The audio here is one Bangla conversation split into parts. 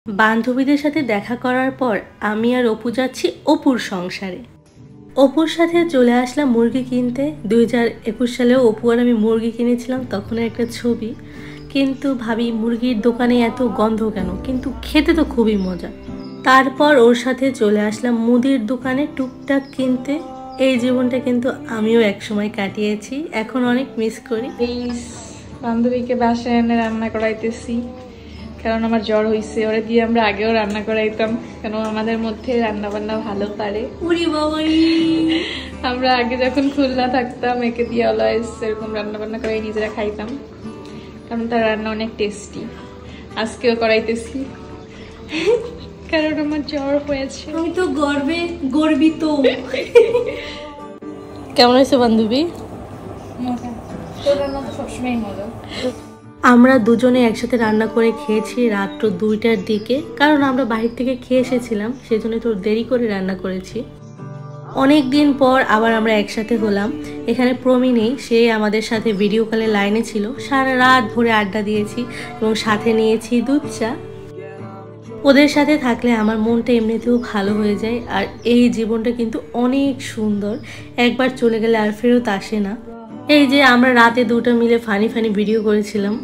বান্ধবীদের সাথে দেখা করার পর আমি আর অপু যাচ্ছি অপুর সংসারে। অপুর সাথে চলে আসলাম মুরগি কিনতে। 2021 সালেও অপু আর আমি মুরগি কিনেছিলাম, তখন একটা ছবি। কিন্তু ভাবি মুরগির দোকানে এত গন্ধ কেন, কিন্তু খেতে তো খুবই মজা। তারপর ওর সাথে চলে আসলাম মুদির দোকানে টুকটাক কিনতে। এই জীবনটা কিন্তু আমিও একসময় কাটিয়েছি, এখন অনেক মিস করি। বান্ধবীকে বাসায় এনে রান্না করাইতেছি, কারণ আমার জ্বর হয়েছে। ওরা দিয়ে আমরা আগেও রান্না করাইতাম, কারণ আমাদের মধ্যে রান্না বান্না ভালো পারে। আমরা আগে যখন খুলনা থাকতাম একে দিয়ে অলওয়েজ এরকম রান্না বান্না করে নিজেরা খাইতাম, কারণ তার রান্না অনেক টেস্টি। আজকেও করাইতেছি কারণ আমার জ্বর হয়েছে। আমি তো গর্বে গর্বিত। কেমন হয়েছে বান্ধবী? মজা, তোর রান্না তো সবসময় মজা। আমরা দুজনে একসাথে রান্না করে খেয়েছি রাত্র 2টার দিকে, কারণ আমরা বাহির থেকে খেয়ে এসেছিলাম, সেজন্য তো দেরি করে রান্না করেছি। অনেক দিন পর আবার আমরা একসাথে হলাম। এখানে প্রমি নেই, সে আমাদের সাথে ভিডিও কলে লাইনে ছিল। সারা রাত ভরে আড্ডা দিয়েছি এবং সাথে নিয়েছি দুধ চা। ওদের সাথে থাকলে আমার মনটা এমনিতেও ভালো হয়ে যায়। আর এই জীবনটা কিন্তু অনেক সুন্দর, একবার চলে গেলে আর ফেরত আসে না। এই যে আমরা রাতে 2টা মিলে ফানি ফানি ভিডিও করেছিলাম।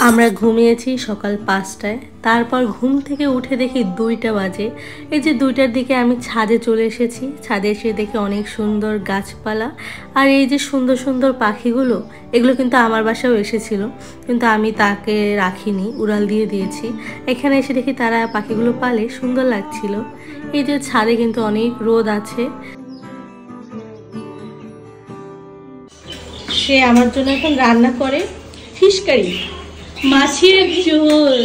আমরা ঘুমিয়েছি সকাল 5টায়। তারপর ঘুম থেকে উঠে দেখি 2টা বাজে। এই যে 2টার দিকে আমি ছাদে চলে এসেছি। ছাদে এসে দেখি অনেক সুন্দর গাছপালা আর এই যে সুন্দর সুন্দর পাখিগুলো, এগুলো কিন্তু আমার বাসাও এসেছিল, কিন্তু আমি তাকে রাখিনি, উড়াল দিয়ে দিয়েছি। এখানে এসে দেখি তারা পাখিগুলো পালে, সুন্দর লাগছিল। এই যে ছাদে কিন্তু অনেক রোদ আছে। সে আমার জন্য এখন রান্না করে ফিশ কারি, মাছের ঝোল।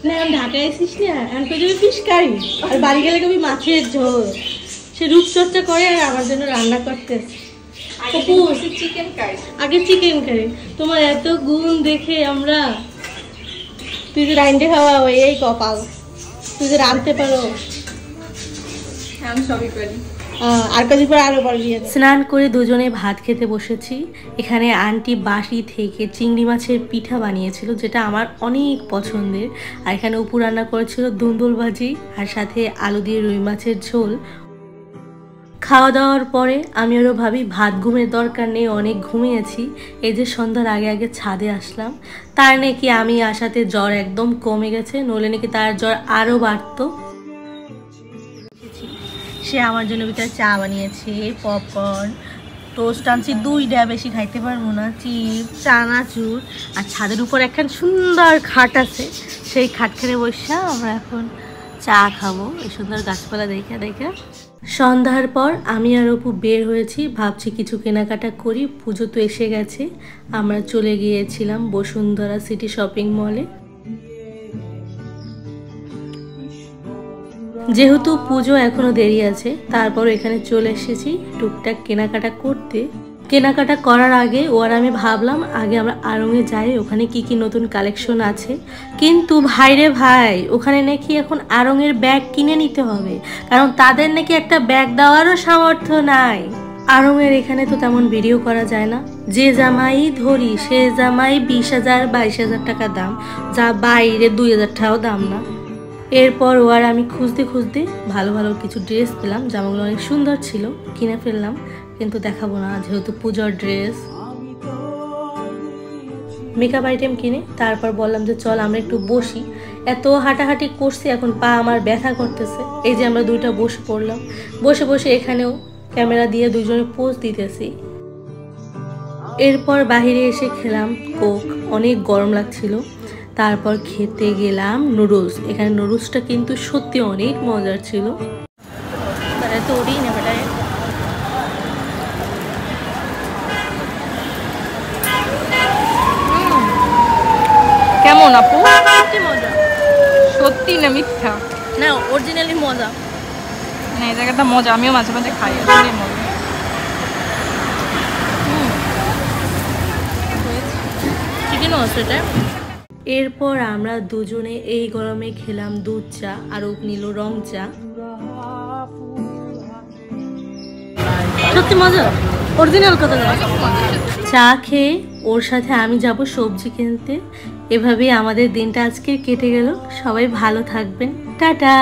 না ঢাকায় এসিস না, আমি যাবে ফিশ কারি, আর বাড়ি গেলে কবি মাছের ঝোল। সে রূপচর্চা করে আর আমার জন্য রান্না করতেছে। আগে চিকেন কারি। তোমার এত গুণ দেখে আমরা, তুই যে রাইন্ডে খাওয়া এই কপাল, তুই যে রাঁধতে পারো। আমি সবই পারি। আর কদিন পর আরো পারবি। স্নান করে দুজনে ভাত খেতে বসেছি। এখানে আন্টি বাসি থেকে চিংড়ি মাছের পিঠা বানিয়েছিল, যেটা আমার অনেক পছন্দের। আর এখানে উপু রান্না করেছিল দুন্দুল ভাজি আর সাথে আলু দিয়ে রুই মাছের ঝোল। খাওয়া দাওয়ার পরে আমি আরও ভাবি ভাত ঘুমের দরকার নেই, অনেক ঘুমিয়েছি। এই যে সন্ধ্যার আগে আগে ছাদে আসলাম। তার নাকি আমি আসাতে জ্বর একদম কমে গেছে, নইলে নাকি তার জ্বর আরও বাড়তো। সে আমার জন্য ভিতরে চা বানিয়েছে, পপকর্ন, টোস্ট আনছি 2টা, বেশি খাইতে পারবো না, চিপস, চানাচুর। আর ছাদের উপর একখান সুন্দর খাট আছে, সেই খাটখানে বসে আমরা এখন চা খাবো এই সুন্দর গাছপালা দেখে দেখে। সন্ধ্যার পর আমি আর অপু বের হয়েছি, ভাবছি কিছু কেনাকাটা করি, পুজো তো এসে গেছে। আমরা চলে গিয়েছিলাম বসুন্ধরা সিটি শপিং মলে। যেহেতু পুজো এখনো দেরি আছে, তারপর এখানে চলে এসেছি টুকটাক কেনাকাটা করতে। কেনাকাটা করার আগে ওর আমি ভাবলাম আগে আমরা আড়ংয়ে যাই, ওখানে কি কি নতুন কালেকশন আছে। কিন্তু ভাইরে ভাই, ওখানে নাকি এখন আড়ংয়ের ব্যাগ কিনে নিতে হবে, কারণ তাদের নাকি একটা ব্যাগ দেওয়ারও সামর্থ্য নাই। আড়ংয়ের এখানে তো তেমন ভিডিও করা যায় না, যে জামাই ধরি সে জামাই 20,000 22,000 টাকা দাম, যা বাইরে 2,000 টাকাও দাম না। এরপর ও আর আমি খুঁজতে খুঁজতে ভালো ভালো কিছু ড্রেস পেলাম, জামাগুলো অনেক সুন্দর ছিল, কিনে ফেললাম। কিন্তু দেখাবো না, যেহেতু পুজোর ড্রেস। মেকআপ আইটেম কিনে তারপর বললাম যে চল আমরা একটু বসি। এত হাঁটাহাঁটি করছি, এখন পা আমার ব্যথা করতেছে। এই যে আমরা 2টা বসে পড়লাম, বসে বসে এখানেও ক্যামেরা দিয়ে দুজনে পোজ দিতেছি। এরপর বাহিরে এসে খেলাম কোক, অনেক গরম লাগছিল। তারপর খেতে গেলাম নুডলস। এখানে নুডলসটা কিন্তু সত্যি অনেক মজার ছিল। তো ওটাই না বেটা, কেমন আপু? সত্যি মজা। সত্যি না মিথ্যা? না, অরিজিনালি মজা। না, এই জায়গাটা মজা, আমিও মাঝে মাঝে খাই, আসলে মজা। চিকেনও আছে এটা। এরপর আমরা দুজনে এই গরমে খেলাম দুধ চা, আর ও নিল রং চা। সত্যি মজা, অরিজিনাল কথা। চা খেয়ে ওর সাথে আমি যাব সবজি কিনতে। এভাবেই আমাদের দিনটা আজকে কেটে গেল। সবাই ভালো থাকবেন, টাটা।